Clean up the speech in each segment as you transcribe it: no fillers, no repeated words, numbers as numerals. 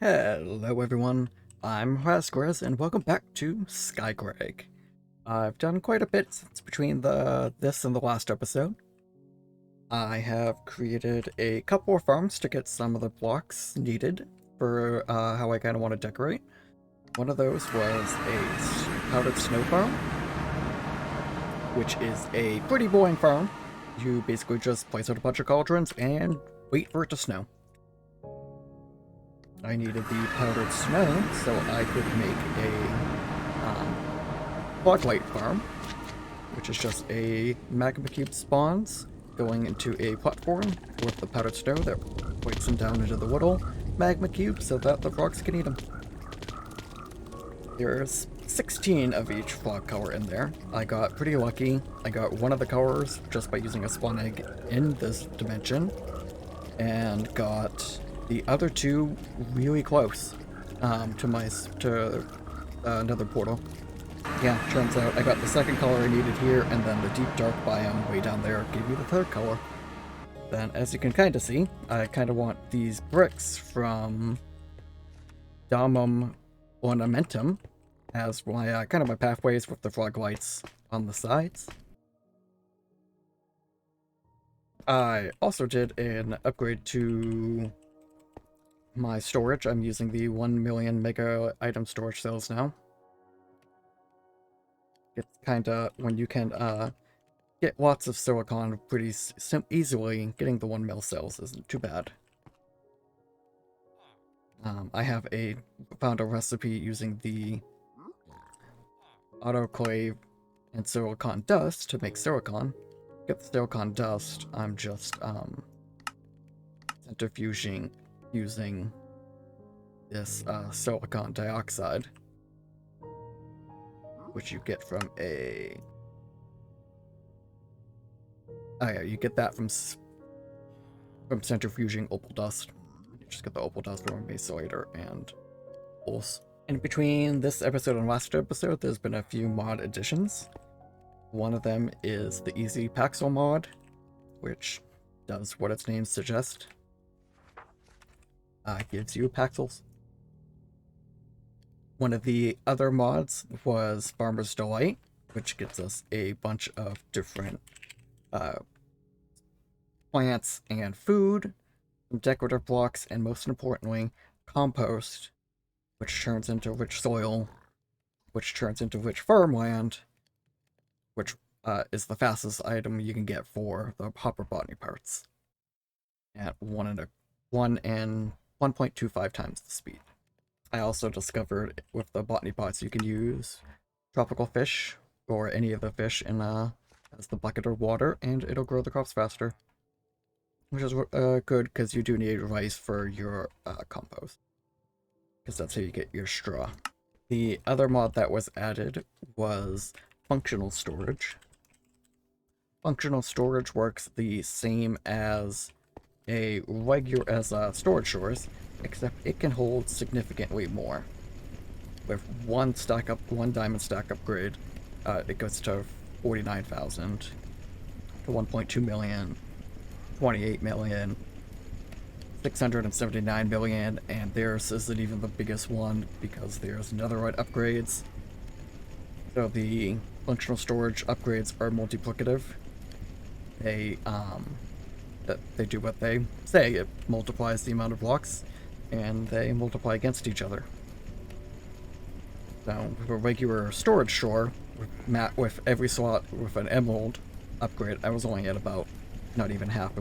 Hello everyone, I'm Rasquez and welcome back to Skygreg. I've done quite a bit since between this and the last episode. I have created a couple of farms to get some of the blocks needed for how I kind of want to decorate. One of those was a powdered snow farm, which is a pretty boring farm. You basically just place out a bunch of cauldrons and wait for it to snow. I needed the powdered snow so I could make a floodlight farm, which is just a magma cube spawns going into a platform with the powdered snow that breaks them down into the little magma cubes so that the frogs can eat them. There's 16 of each frog color in there. I got pretty lucky. I got one of the colors just by using a spawn egg in this dimension, and got the other two really close to another portal. Yeah, turns out I got the second color I needed here, and then the deep dark biome way down there gave me the third color. Then, as you can kind of see, I kind of want these bricks from Domum Ornamentum as my kind of my pathways with the frog lights on the sides. I also did an upgrade to my storage. I'm using the 1 million mega item storage cells now. It's kinda, when you can get lots of silicon pretty easily, getting the 1 mil cells isn't too bad. I have found a recipe using the autoclave and silicon dust to make silicon. Get the silicon dust, I'm just centrifuging using this silicon dioxide, which you get from you get that from centrifuging opal dust. You just get the opal dust from a mesolator and pulse. In between this episode and last episode, there's been a few mod additions. One of them is the Easy Paxel mod, which does what its name suggests. Gives you Paxels. One of the other mods was Farmer's Delight, which gets us a bunch of different plants and food, decorative blocks, and most importantly, compost, which turns into rich soil, which turns into rich farmland, which is the fastest item you can get for the hopper botany parts at 1.25 times the speed. I also discovered with the botany pots you can use tropical fish or any of the fish in as the bucket of water, and it'll grow the crops faster, which is good because you do need rice for your compost, because that's how you get your straw. The other mod that was added was functional storage. Functional storage works the same as storage shores, except it can hold significantly more. With one diamond stack upgrade, it goes to 49,000 to 1.2 million, 28 million, 679 million, and theirs isn't even the biggest one because there's netherite upgrades. So the functional storage upgrades are multiplicative. They do what they say. It multiplies the amount of blocks, and they multiply against each other. So with a regular storage shore, with every slot with an emerald upgrade, I was only at about not even half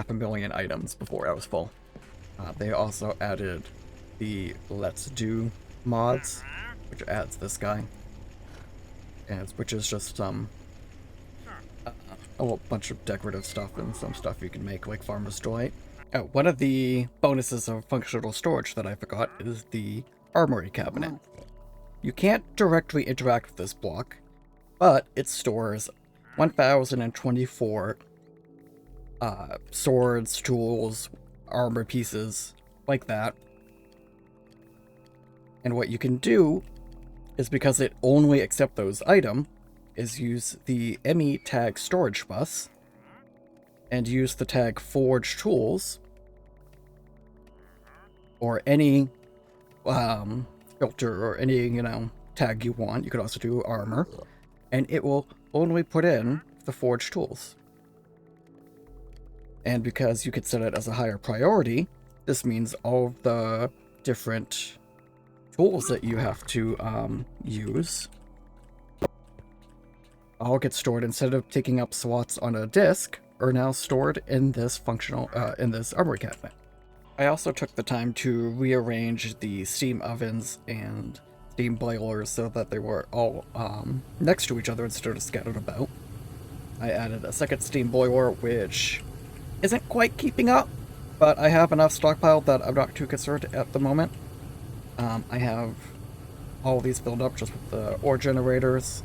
a million items before I was full. They also added the Let's Do mods, which adds this guy, which is just a whole bunch of decorative stuff and some stuff you can make, like Farmer's Delight. Oh, one of the bonuses of functional storage that I forgot is the Armory Cabinet. You can't directly interact with this block, but it stores 1,024 swords, tools, armor pieces, like that. And what you can do is, because it only accepts those items, is use the ME tag storage bus and use the tag forge tools or any filter or any, tag you want. You could also do armor, and it will only put in the forged tools. And because you could set it as a higher priority, this means all of the different tools that you have to use all get stored, instead of taking up slots on a disk, are now stored in this in this armory cabinet. I also took the time to rearrange the steam ovens and steam boilers so that they were all next to each other instead of scattered about. I added a second steam boiler, which isn't quite keeping up, but I have enough stockpiled that I'm not too concerned at the moment. I have all these filled up just with the ore generators,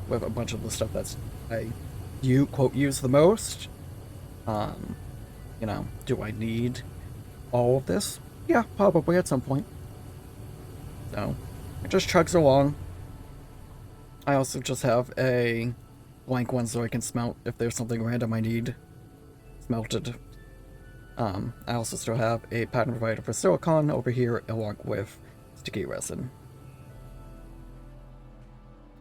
with a bunch of the stuff that's quote use the most. Do I need all of this? Yeah, probably at some point. So it just chugs along. I also just have a blank one so I can smelt if there's something random I need smelted. I also still have a pattern provider for silicon over here, along with sticky resin.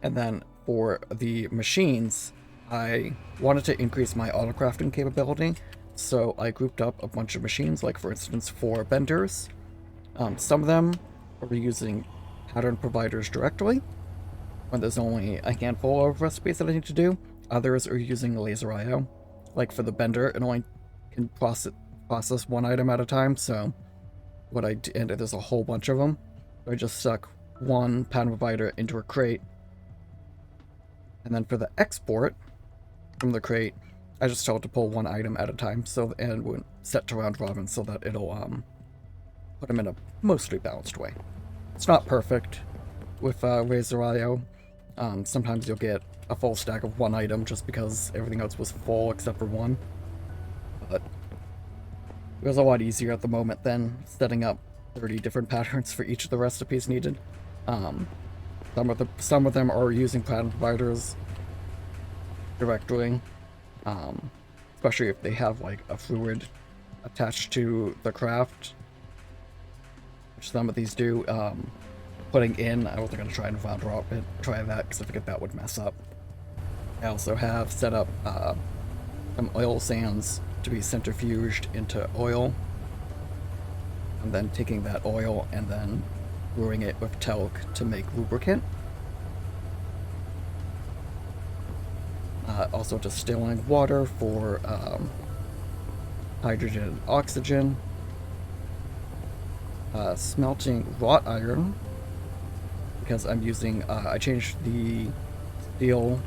And then for the machines, I wanted to increase my auto-crafting capability, so I grouped up a bunch of machines, like for instance 4 benders. Some of them are using pattern providers directly, when there's only a handful of recipes that I need to do. Others are using laser IO. Like for the bender, it only can process one item at a time, so what I did, and there's a whole bunch of them, so I just stuck one pattern provider into a crate. And then for the export from the crate, I just told it to pull one item at a time, and would set to round robin so that it'll put them in a mostly balanced way. It's not perfect with Razor IO. Sometimes you'll get a full stack of one item just because everything else was full except for one. But it was a lot easier at the moment than setting up 30 different patterns for each of the recipes needed. Some of them are using pattern providers directly, especially if they have like a fluid attached to the craft, which some of these do. Putting in, I wasn't going to try and try that because I figured that would mess up. I also have set up some oil sands to be centrifuged into oil, and then taking that oil and then brewing it with talc to make lubricant. Also distilling water for hydrogen and oxygen. Smelting wrought iron, because I'm using, I changed the steel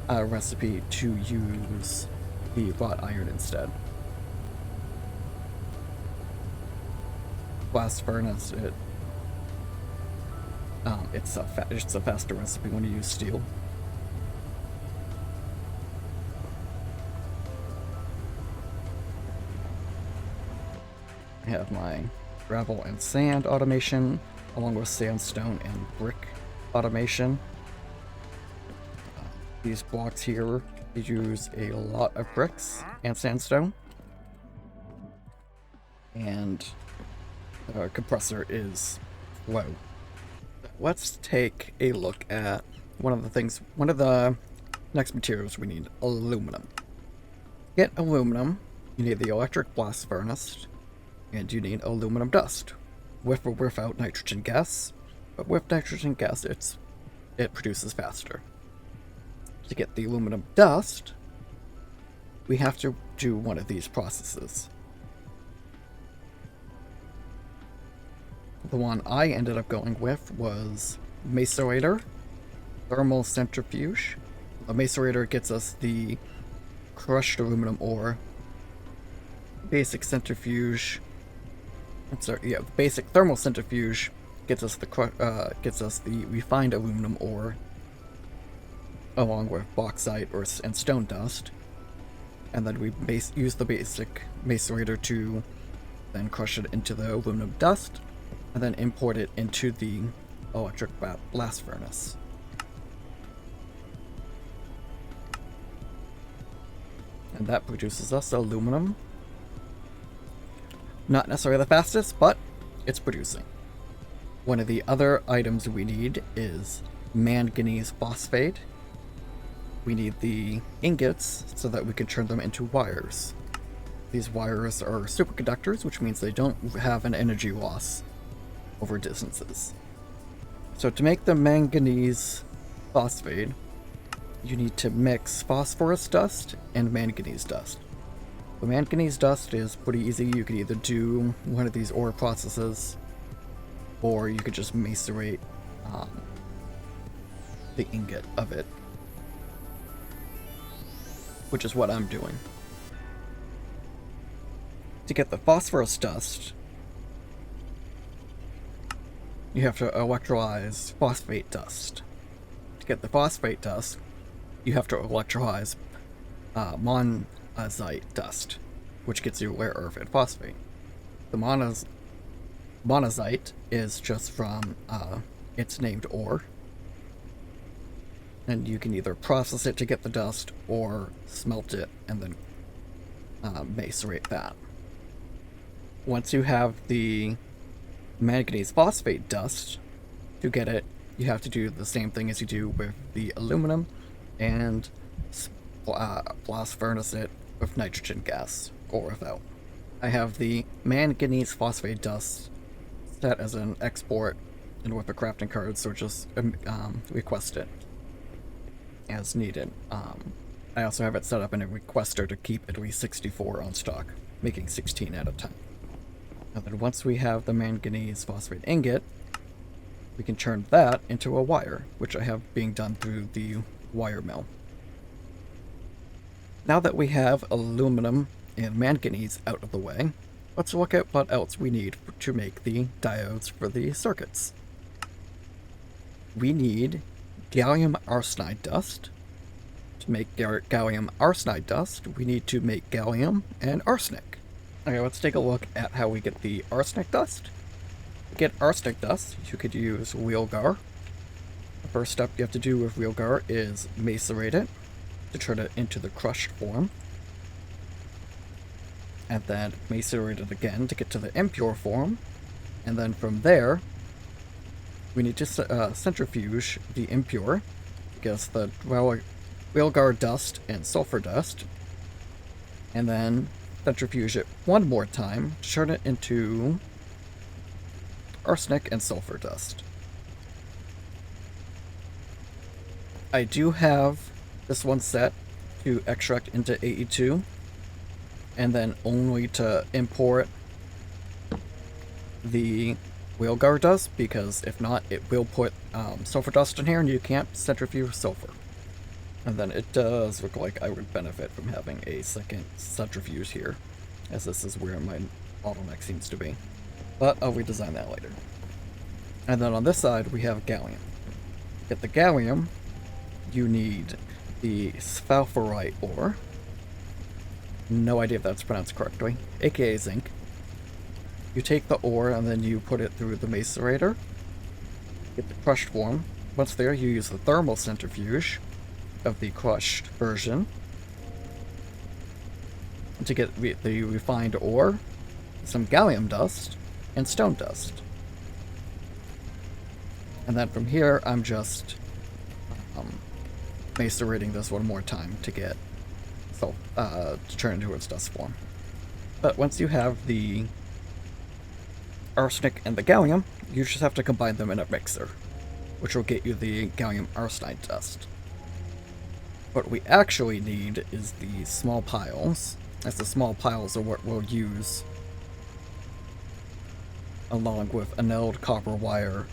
recipe to use the wrought iron instead. Blast furnace, it's a faster recipe when you use steel. I have my gravel and sand automation, along with sandstone and brick automation. These blocks here use a lot of bricks and sandstone, and the compressor is low. Let's take a look at one of the next materials we need: aluminum. To get aluminum, you need the electric blast furnace, and you need aluminum dust, with or without nitrogen gas. But with nitrogen gas, it produces faster. To get the aluminum dust, we have to do one of these processes. The one I ended up going with was macerator, thermal centrifuge. A macerator gets us the crushed aluminum ore. Basic centrifuge. Basic thermal centrifuge gets us the refined aluminum ore, along with bauxite and stone dust, and then we use the basic macerator to then crush it into the aluminum dust, and then import it into the electric blast furnace. And that produces us aluminum. Not necessarily the fastest, but it's producing. One of the other items we need is manganese phosphate. We need the ingots so that we can turn them into wires. These wires are superconductors, which means they don't have an energy loss over distances. So to make the manganese phosphate, you need to mix phosphorus dust and manganese dust. The manganese dust is pretty easy. You can either do one of these ore processes, or you could just macerate the ingot of it, which is what I'm doing. To get the phosphorus dust, you have to electrolyze phosphate dust. To get the phosphate dust, you have to electrolyze monazite dust, which gets you rare earth and phosphate. The monazite is just from its named ore, and you can either process it to get the dust or smelt it and then macerate that. Once you have the manganese phosphate dust, to get it, you have to do the same thing as you do with the aluminum and blast furnace it with nitrogen gas or without. I have the manganese phosphate dust set as an export and with a crafting card, so just request it as needed. I also have it set up in a requester to keep at least 64 on stock, making 16 at a time. And then once we have the manganese phosphate ingot, we can turn that into a wire, which I have being done through the wire mill. Now that we have aluminum and manganese out of the way, let's look at what else we need to make the diodes for the circuits. We need gallium arsenide dust. To make gallium arsenide dust, we need to make gallium and arsenic. Okay, let's take a look at how we get the arsenic dust. To get arsenic dust, you could use wheelgar. The first step you have to do with wheelgar is macerate it to turn it into the crushed form. And then macerate it again to get to the impure form. And then from there, we need to centrifuge the impure, because the wheelgar dust and sulfur dust, and then centrifuge it one more time to turn it into arsenic and sulfur dust. I do have this one set to extract into AE2, and then only to import the wheelgar dust, because if not, it will put sulfur dust in here and you can't centrifuge sulfur. And then it does look like I would benefit from having a second centrifuge here, as this is where my bottleneck seems to be. But I'll redesign that later. And then on this side, we have gallium. To get the gallium, you need the sphalerite ore. No idea if that's pronounced correctly, aka zinc. You take the ore and then you put it through the macerator, get the crushed form. Once there, you use the thermal centrifuge of the crushed version to get the refined ore, some gallium dust, and stone dust. And then from here, I'm just macerating this one more time to get to turn into its dust form. But once you have the arsenic and the gallium, you just have to combine them in a mixer, which will get you the gallium arsenide dust. What we actually need is the small piles, as the small piles are what we'll use along with annealed copper wire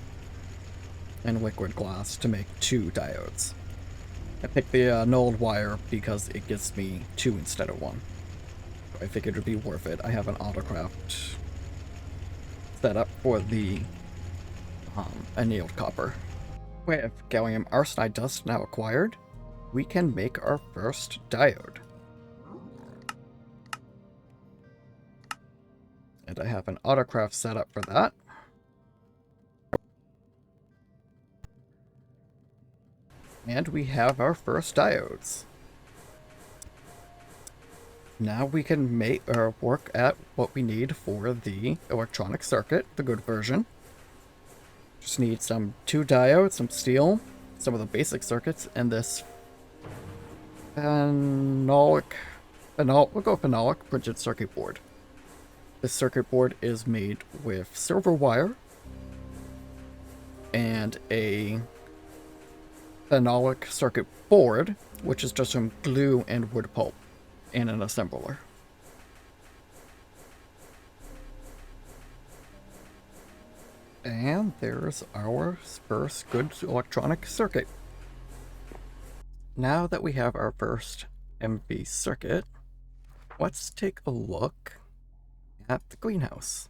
and liquid glass to make 2 diodes. I picked the annealed wire because it gives me 2 instead of 1. I figured it would be worth it. I have an autocraft set up for the annealed copper. With gallium arsenide dust now acquired, we can make our first diode. And I have an autocraft set up for that. And we have our first diodes. now we can make or work at what we need for the electronic circuit, the good version. Just need some 2 diodes, some steel, some of the basic circuits, and this we'll go phenolic printed circuit board. This circuit board is made with silver wire and a phenolic circuit board, which is just some glue and wood pulp and an assembler. And there's our first good electronic circuit. Now that we have our first MV circuit, let's take a look at the greenhouse.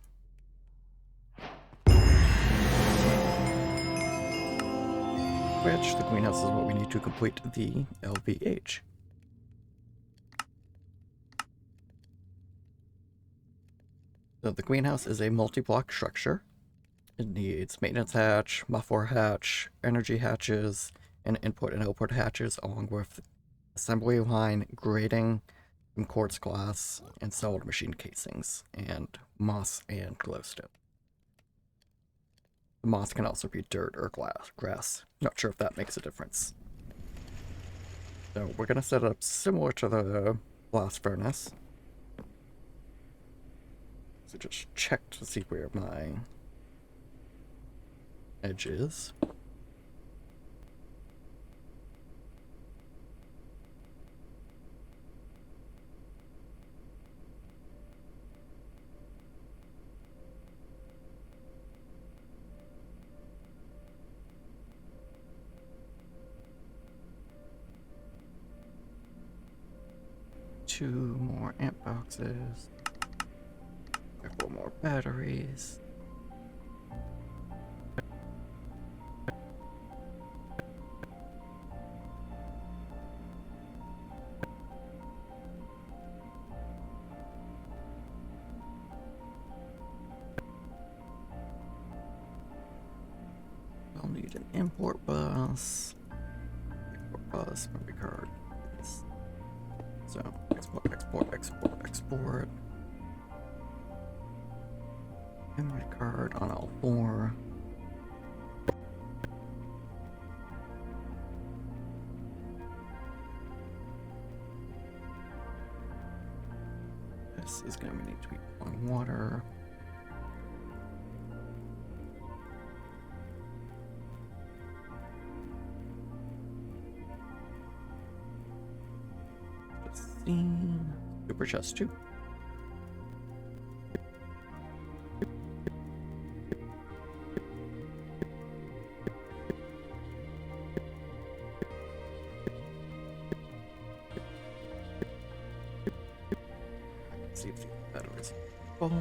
Which the greenhouse is what we need to complete the LVH. So the greenhouse is a multi-block structure. It needs maintenance hatch, muffler hatch, energy hatches, and input and output hatches, along with assembly line, grating, some quartz glass, and solid machine casings, and moss and glowstone. The moss can also be dirt or grass. Not sure if that makes a difference. So we're going to set it up similar to the blast furnace. So just check to see where my edge is. Two more amp boxes. 4 more batteries. I'll need an import bus. Memory card. Yes. So export. Memory card on all 4. This is going to need to be on water. Let's see. Super chest 2. See if the batteries are full.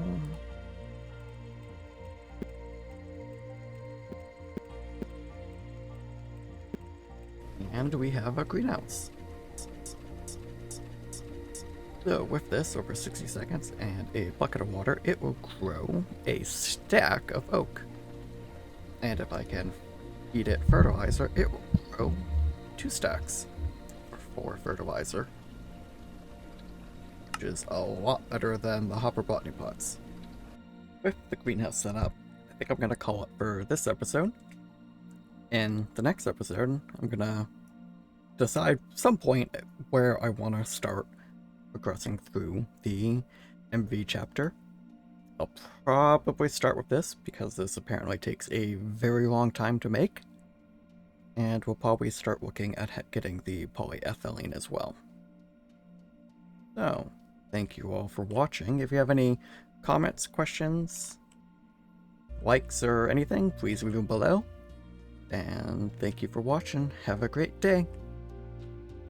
And we have a greenhouse. So with this, over 60 seconds and a bucket of water, it will grow a stack of oak. And if I can feed it fertilizer, it will grow 2 stacks for 4 fertilizer. Which is a lot better than the hopper botany pots. With the greenhouse set up, I think I'm going to call it for this episode. In the next episode, I'm going to decide some point where I want to start progressing through the MV chapter. I'll probably start with this because this apparently takes a very long time to make. And we'll probably start looking at getting the polyethylene as well. So, thank you all for watching. If you have any comments, questions, likes, or anything, please leave them below. And thank you for watching. Have a great day.